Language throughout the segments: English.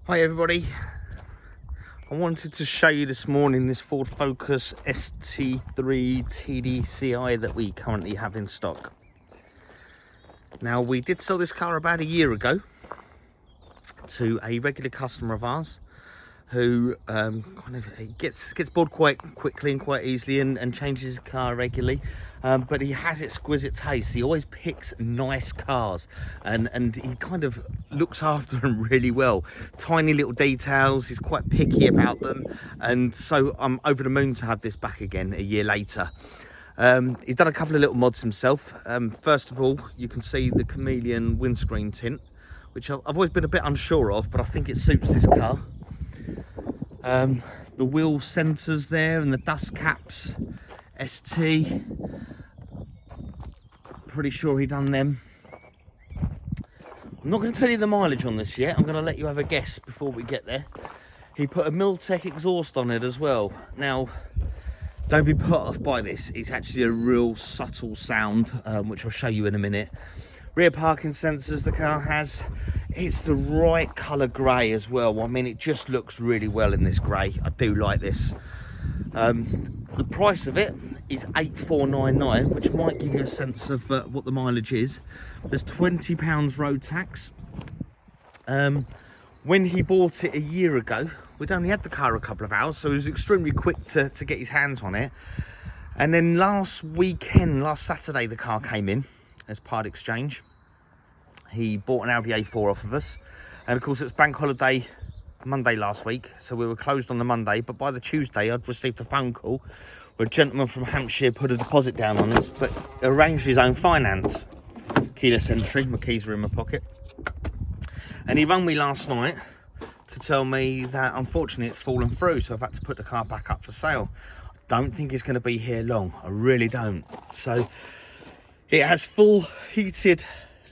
Hi everybody, I wanted to show you this morning this Ford Focus ST-3 TDCi that we currently have in stock. Now, we did sell this car about a year ago to a regular customer of ours who gets bored quite quickly and quite easily and changes his car regularly, but he has exquisite taste. He always picks nice cars and he kind of looks after them really well. Tiny little details, he's quite picky about them, and so I'm over the moon to have this back again a year later. He's done a couple of little mods himself. First of all, you can see the chameleon windscreen tint, which I've always been a bit unsure of, but I think it suits this car. The wheel centers there and the dust caps, ST, pretty sure he done them. I'm not going to tell you the mileage on this yet, I'm going to let you have a guess before we get there. He put a Miltech exhaust on it as well. Now, don't be put off by this, it's actually a real subtle sound, which I'll show you in a minute. Rear parking sensors the car has. It's the right colour grey as well. I mean, it just looks really well in this grey. I do like this. The price of it is $8,499, which might give you a sense of what the mileage is. There's £20 road tax. When he bought it a year ago, we'd only had the car a couple of hours, so he was extremely quick to get his hands on it. And then last Saturday, the car came in as part exchange. He bought an Audi A4 off of us, and of course it's bank holiday Monday last week, so we were closed on the Monday, but by the Tuesday I'd received a phone call where a gentleman from Hampshire put a deposit down on us, but arranged his own finance. Keyless entry, my keys are in my pocket, and he rang me last night to tell me that unfortunately it's fallen through, so I've had to put the car back up for sale. Don't think it's going to be here long, I really don't. So it has full heated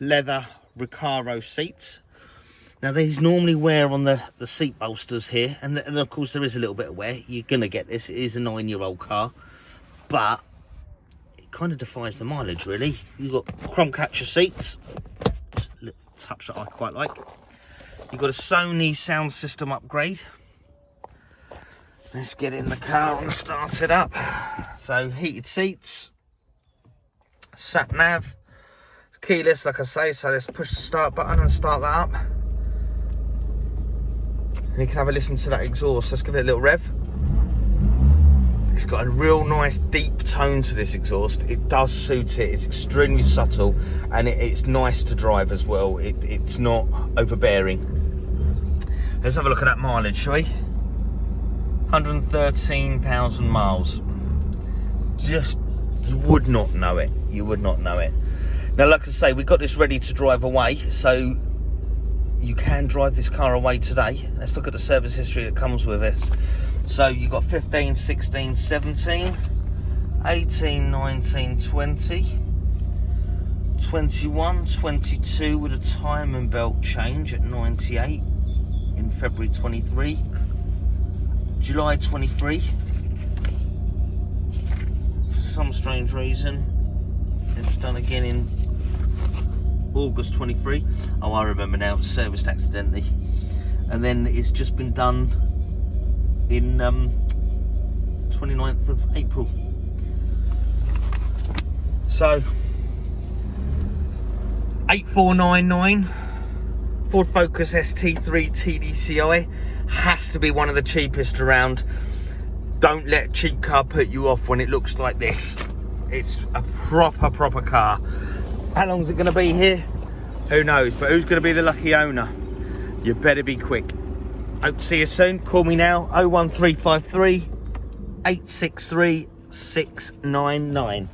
leather Recaro seats. Now, these normally wear on the seat bolsters here, and of course there is a little bit of wear. You're gonna get this. It is a 9-year-old car, but it kind of defies the mileage really. You've got chrome catcher seats, just a little touch that I quite like. You've got a Sony sound system upgrade. Let's get in the car and start it up. So heated seats, sat nav, keyless, like I say, so let's push the start button and start that up. And you can have a listen to that exhaust. Let's give it a little rev. It's got a real nice deep tone to this exhaust. It does suit it. It's extremely subtle, and it's nice to drive as well. It's not overbearing. Let's have a look at that mileage, shall we? 113,000 miles. Just, you would not know it. You would not know it. Now, like I say, we've got this ready to drive away, so you can drive this car away today. Let's look at the service history that comes with this. So you've got 15, 16, 17, 18, 19, 20, 21, 22 with a time and belt change at 98 in February 23, July 23. For some strange reason, it was done again in August 23. Oh, I remember now, it was serviced accidentally. And then it's just been done in 29th of April. So 8,499 Ford Focus ST-3 TDCi has to be one of the cheapest around. Don't let cheap car put you off when it looks like this. It's a proper car. How long is it going to be here? Who knows? But who's going to be the lucky owner? You better be quick. Hope to see you soon. Call me now, 01353 863 699.